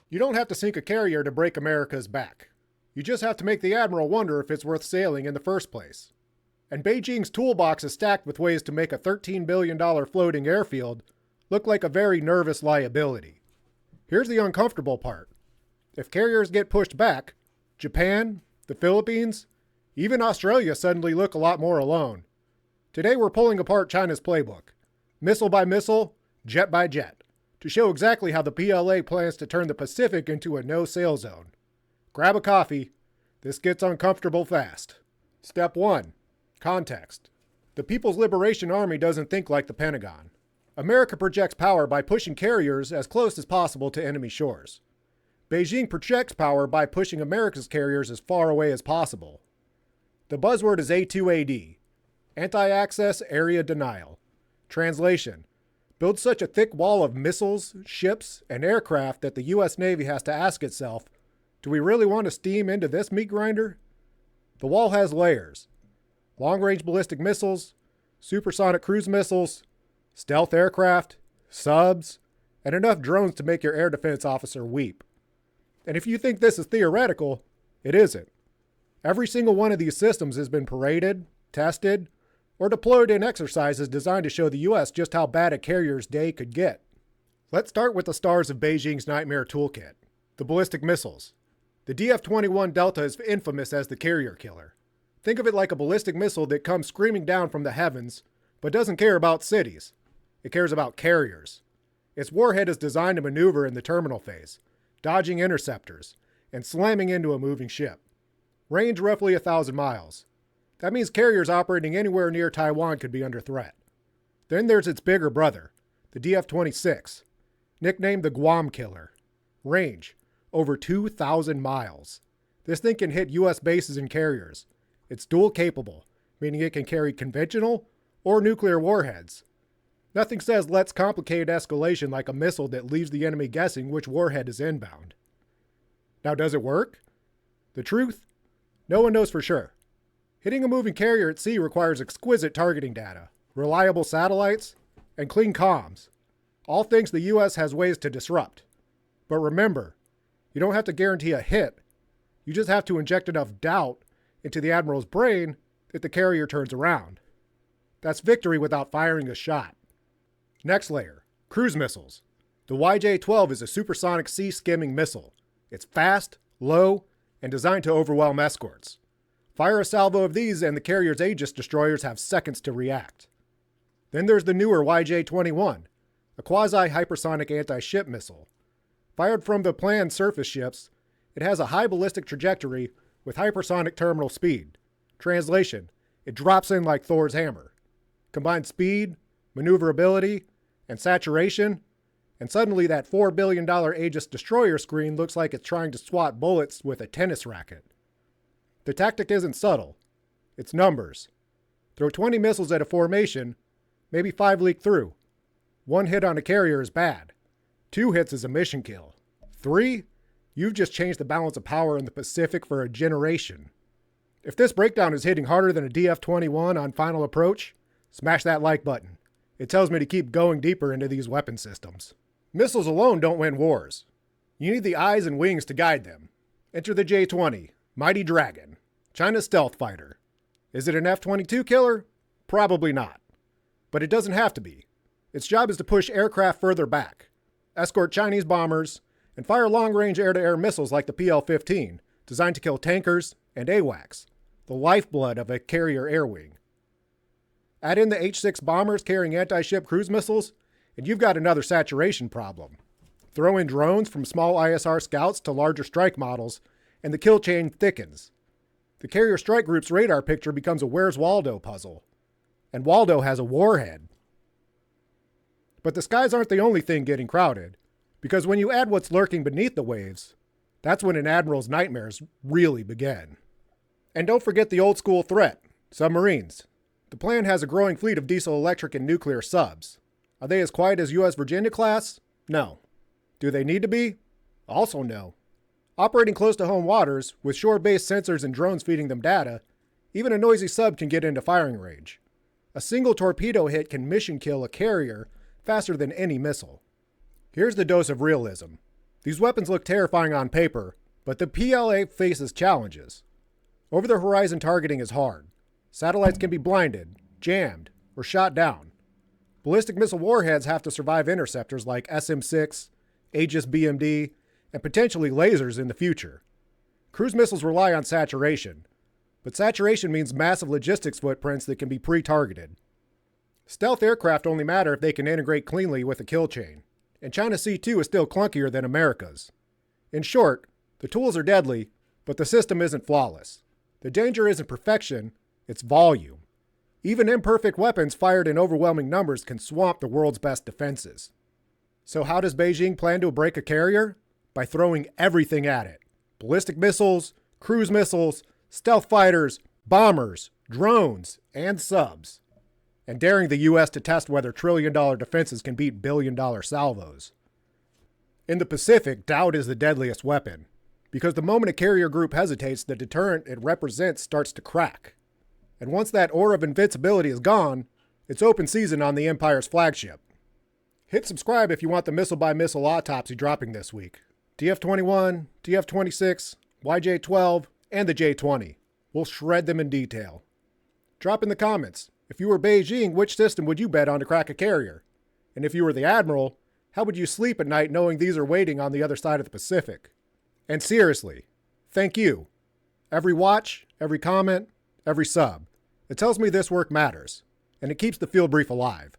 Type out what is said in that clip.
You don't have to sink a carrier to break America's back. You just have to make the Admiral wonder if it's worth sailing in the first place. And Beijing's toolbox is stacked with ways to make a $13 billion floating airfield look like a very nervous liability. Here's the uncomfortable part. If carriers get pushed back, Japan, the Philippines, even Australia suddenly look a lot more alone. Today we're pulling apart China's playbook, missile by missile, jet by jet, to show exactly how the PLA plans to turn the Pacific into a no-sail zone. Grab a coffee. This gets uncomfortable fast. Step 1. Context. The People's Liberation Army doesn't think like the Pentagon. America projects power by pushing carriers as close as possible to enemy shores. Beijing projects power by pushing America's carriers as far away as possible. The buzzword is A2AD, Anti-Access Area Denial. Translation: build such a thick wall of missiles, ships, and aircraft that the U.S. Navy has to ask itself, do we really want to steam into this meat grinder? The wall has layers: long-range ballistic missiles, supersonic cruise missiles, stealth aircraft, subs, and enough drones to make your air defense officer weep. And if you think this is theoretical, it isn't. Every single one of these systems has been paraded, tested, or deployed in exercises designed to show the U.S. just how bad a carrier's day could get. Let's start with the stars of Beijing's nightmare toolkit, the ballistic missiles. The DF-21 Delta is infamous as the carrier killer. Think of it like a ballistic missile that comes screaming down from the heavens, but doesn't care about cities. It cares about carriers. Its warhead is designed to maneuver in the terminal phase, dodging interceptors, and slamming into a moving ship. Range roughly 1,000 miles. That means carriers operating anywhere near Taiwan could be under threat. Then there's its bigger brother, the DF-26, nicknamed the Guam Killer. Range: over 2,000 miles. This thing can hit U.S. bases and carriers. It's dual capable, meaning it can carry conventional or nuclear warheads. Nothing says let's complicate escalation like a missile that leaves the enemy guessing which warhead is inbound. Now, does it work? The truth? No one knows for sure. Hitting a moving carrier at sea requires exquisite targeting data, reliable satellites, and clean comms. All things the U.S. has ways to disrupt. But remember, you don't have to guarantee a hit. You just have to inject enough doubt into the Admiral's brain that the carrier turns around. That's victory without firing a shot. Next layer, cruise missiles. The YJ-12 is a supersonic sea-skimming missile. It's fast, low, and designed to overwhelm escorts. Fire a salvo of these and the carrier's Aegis destroyers have seconds to react. Then there's the newer YJ-21, a quasi-hypersonic anti-ship missile. Fired from the planned surface ships, it has a high ballistic trajectory with hypersonic terminal speed. Translation: it drops in like Thor's hammer. Combine speed, maneuverability, and saturation, and suddenly that $4 billion Aegis destroyer screen looks like it's trying to swat bullets with a tennis racket. The tactic isn't subtle. It's numbers. Throw 20 missiles at a formation, maybe 5 leak through. 1 hit on a carrier is bad. 2 hits is a mission kill. 3, you've just changed the balance of power in the Pacific for a generation. If this breakdown is hitting harder than a DF-21 on final approach, smash that like button. It tells me to keep going deeper into these weapon systems. Missiles alone don't win wars. You need the eyes and wings to guide them. Enter the J-20, Mighty Dragon, China's stealth fighter. Is it an F-22 killer? Probably not. But it doesn't have to be. Its job is to push aircraft further back, escort Chinese bombers, and fire long-range air-to-air missiles like the PL-15, designed to kill tankers and AWACS, the lifeblood of a carrier air wing. Add in the H-6 bombers carrying anti-ship cruise missiles, and you've got another saturation problem. Throw in drones from small ISR scouts to larger strike models, and the kill chain thickens. The carrier strike group's radar picture becomes a Where's Waldo puzzle. And Waldo has a warhead. But the skies aren't the only thing getting crowded, because when you add what's lurking beneath the waves, that's when an admiral's nightmares really begin. And don't forget the old school threat, submarines. The plan has a growing fleet of diesel, electric, and nuclear subs. Are they as quiet as U.S. Virginia class? No. Do they need to be? Also no. Operating close to home waters, with shore-based sensors and drones feeding them data, even a noisy sub can get into firing range. A single torpedo hit can mission kill a carrier faster than any missile. Here's the dose of realism. These weapons look terrifying on paper, but the PLA faces challenges. Over-the-horizon targeting is hard. Satellites can be blinded, jammed, or shot down. Ballistic missile warheads have to survive interceptors like SM-6, Aegis BMD, and potentially lasers in the future. Cruise missiles rely on saturation, but saturation means massive logistics footprints that can be pre-targeted. Stealth aircraft only matter if they can integrate cleanly with a kill chain, and China's C-2 is still clunkier than America's. In short, the tools are deadly, but the system isn't flawless. The danger isn't perfection, it's volume. Even imperfect weapons fired in overwhelming numbers can swamp the world's best defenses. So how does Beijing plan to break a carrier? By throwing everything at it. Ballistic missiles, cruise missiles, stealth fighters, bombers, drones, and subs. And daring the US to test whether trillion-dollar defenses can beat billion-dollar salvos. In the Pacific, doubt is the deadliest weapon, because the moment a carrier group hesitates, the deterrent it represents starts to crack. And once that aura of invincibility is gone, it's open season on the Empire's flagship. Hit subscribe if you want the missile-by-missile autopsy dropping this week. DF-21, DF-26, YJ-12, and the J-20. We'll shred them in detail. Drop in the comments, if you were Beijing, which system would you bet on to crack a carrier? And if you were the Admiral, how would you sleep at night knowing these are waiting on the other side of the Pacific? And seriously, thank you. Every watch, every comment, every sub. It tells me this work matters, and it keeps the field brief alive.